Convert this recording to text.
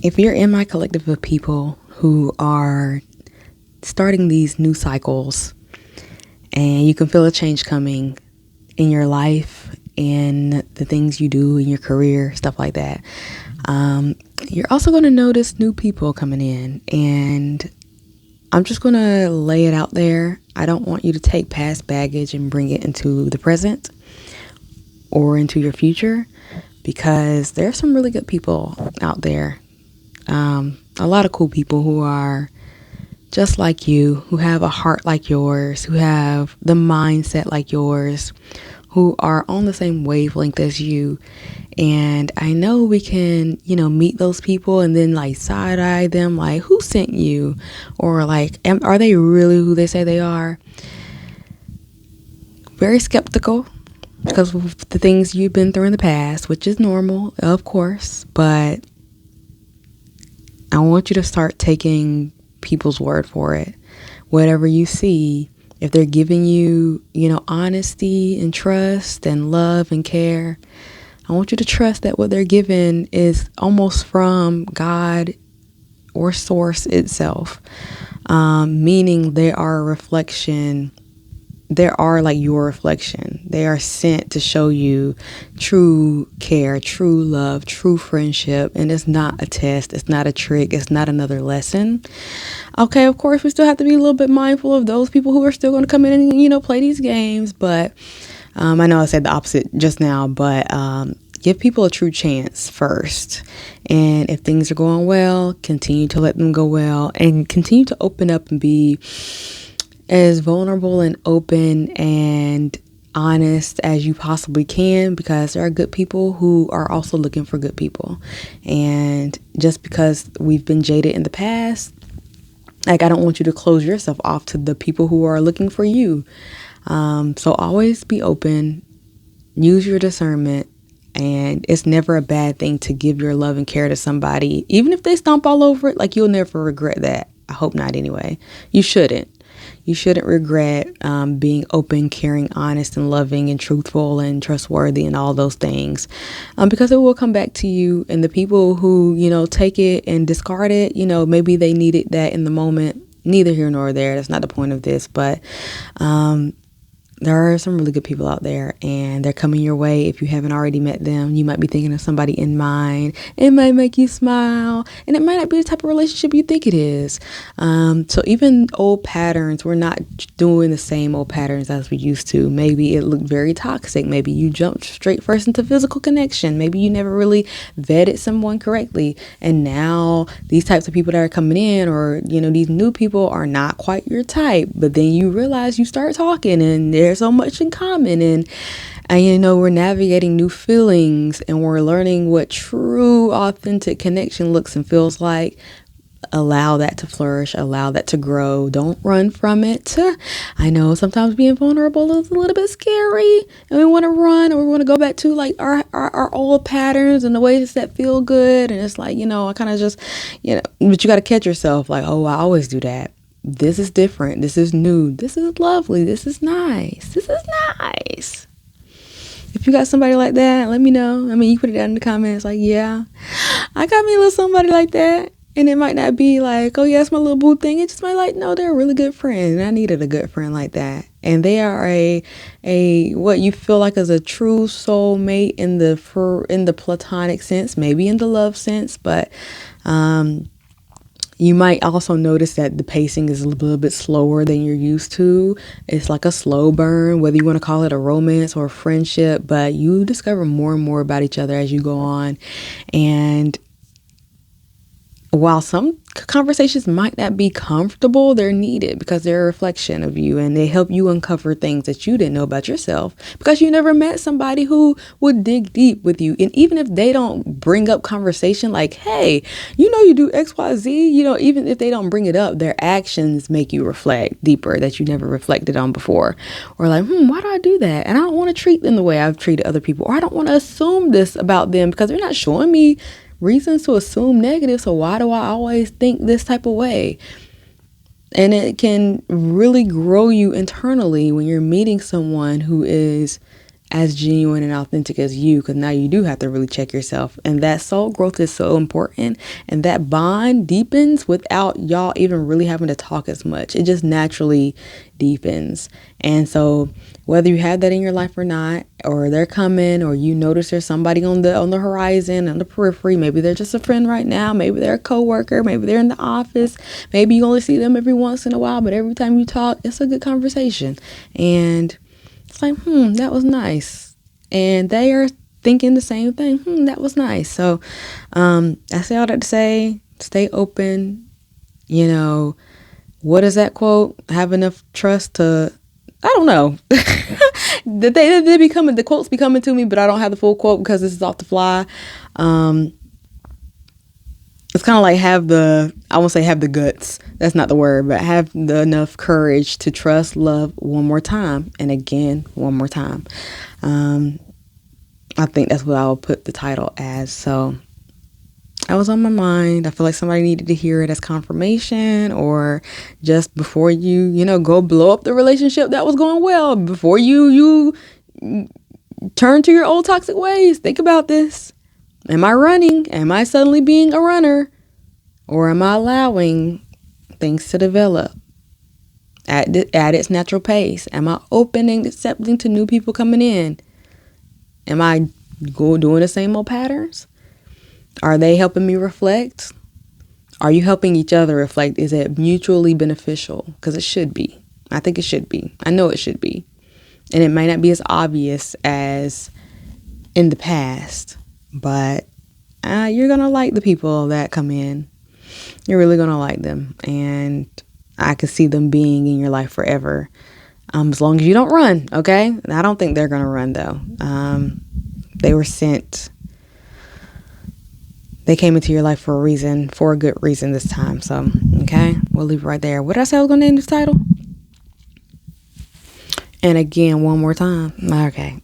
If you're in my collective of people who are starting these new cycles and you can feel a change coming in your life and the things you do in your career, stuff like that, you're also going to notice new people coming in. And I'm just going to lay it out there. I don't want you to take past baggage and bring it into the present or into your future, because there's some really good people out there. A lot of cool people who are just like you, who have a heart like yours, who have the mindset like yours, who are on the same wavelength as you. And I know we can, meet those people and then like side eye them, like, who sent you? Or like, are they really who they say they are? Very skeptical because of the things you've been through in the past, which is normal, of course. But I want you to start taking people's word for it. Whatever you see, if they're giving you, honesty and trust and love and care, I want you to trust that what they're giving is almost from God or source itself, meaning they are a reflection. They are like your reflection. They are sent to show you true care, true love, true friendship. And it's not a test. It's not a trick. It's not another lesson. Okay, of course, we still have to be a little bit mindful of those people who are still going to come in and, play these games. But I know I said the opposite just now, but give people a true chance first. And if things are going well, continue to let them go well and continue to open up and be as vulnerable and open and honest as you possibly can, because there are good people who are also looking for good people. And just because we've been jaded in the past, like, I don't want you to close yourself off to the people who are looking for you. So always be open, use your discernment, and it's never a bad thing to give your love and care to somebody. Even if they stomp all over it, like, you'll never regret that. I hope not anyway. You shouldn't. You shouldn't regret being open, caring, honest, and loving, and truthful, and trustworthy, and all those things, because it will come back to you. And the people who, take it and discard it, maybe they needed that in the moment. Neither here nor there. That's not the point of this. But there are some really good people out there, and they're coming your way. If you haven't already met them, you might be thinking of somebody in mind. It might make you smile, and it might not be the type of relationship you think it is. So even old patterns, we're not doing the same old patterns as we used to. Maybe it looked very toxic. Maybe you jumped straight first into physical connection. Maybe you never really vetted someone correctly. And now these types of people that are coming in, or, these new people are not quite your type. But then you realize, you start talking, and there's so much in common, and we're navigating new feelings, and we're learning what true authentic connection looks and feels like. Allow that to flourish, allow that to grow. Don't run from it. I know sometimes being vulnerable is a little bit scary, and we want to run, or we want to go back to like our old patterns and the ways that feel good, and it's like, I kind of just, but you got to catch yourself like, oh, I always do that. This is different. This is new. This is lovely. This is nice. This is nice. If you got somebody like that, let me know. I mean, you put it down in the comments like, yeah, I got me a little somebody like that. And it might not be like, oh, yeah, it's my little boo thing. It just might like, no, they're a really good friend. And I needed a good friend like that. And they are a what you feel like is a true soulmate in the platonic sense, maybe in the love sense, but you might also notice that the pacing is a little bit slower than you're used to. It's like a slow burn, whether you want to call it a romance or a friendship, but you discover more and more about each other as you go on. And while some conversations might not be comfortable, they're needed because they're a reflection of you, and they help you uncover things that you didn't know about yourself because you never met somebody who would dig deep with you. And even if they don't bring up conversation like, hey, you do XYZ, even if they don't bring it up, their actions make you reflect deeper that you never reflected on before. Or like, why do I do that? And I don't want to treat them the way I've treated other people, or I don't want to assume this about them because they're not showing me reasons to assume negative. So why do I always think this type of way? And it can really grow you internally when you're meeting someone who is as genuine and authentic as you, because now you do have to really check yourself. And that soul growth is so important, and that bond deepens without y'all even really having to talk as much. It just naturally deepens. And so whether you have that in your life or not, or they're coming, or you notice there's somebody on the horizon, on the periphery, maybe they're just a friend right now, maybe they're a coworker, maybe they're in the office, maybe you only see them every once in a while, but every time you talk, it's a good conversation. And it's like, that was nice. And they are thinking the same thing. That was nice. So I say all that to say, stay open. You know, what is that quote? Have enough trust to, I don't know. The quotes be coming to me, but I don't have the full quote because this is off the fly. It's kind of like I won't say have the guts. That's not the word, but have enough courage to trust, love one more time. And again, one more time. I think that's what I'll put the title as. So that was on my mind. I feel like somebody needed to hear it as confirmation, or just before you go blow up the relationship that was going well, before you turn to your old toxic ways. Think about this. Am I running? Am I suddenly being a runner? Or am I allowing things to develop at its natural pace? Am I open and accepting to new people coming in? Am I doing the same old patterns? Are they helping me reflect? Are you helping each other reflect? Is it mutually beneficial? Because it should be. I think it should be. I know it should be. And it might not be as obvious as in the past, but you're going to like the people that come in. You're really going to like them. And I could see them being in your life forever. As long as you don't run, okay? I don't think they're going to run, though. They were sent. They came into your life for a reason, for a good reason this time. So, okay, we'll leave it right there. What did I say I was going to name this title? And again, one more time. Okay.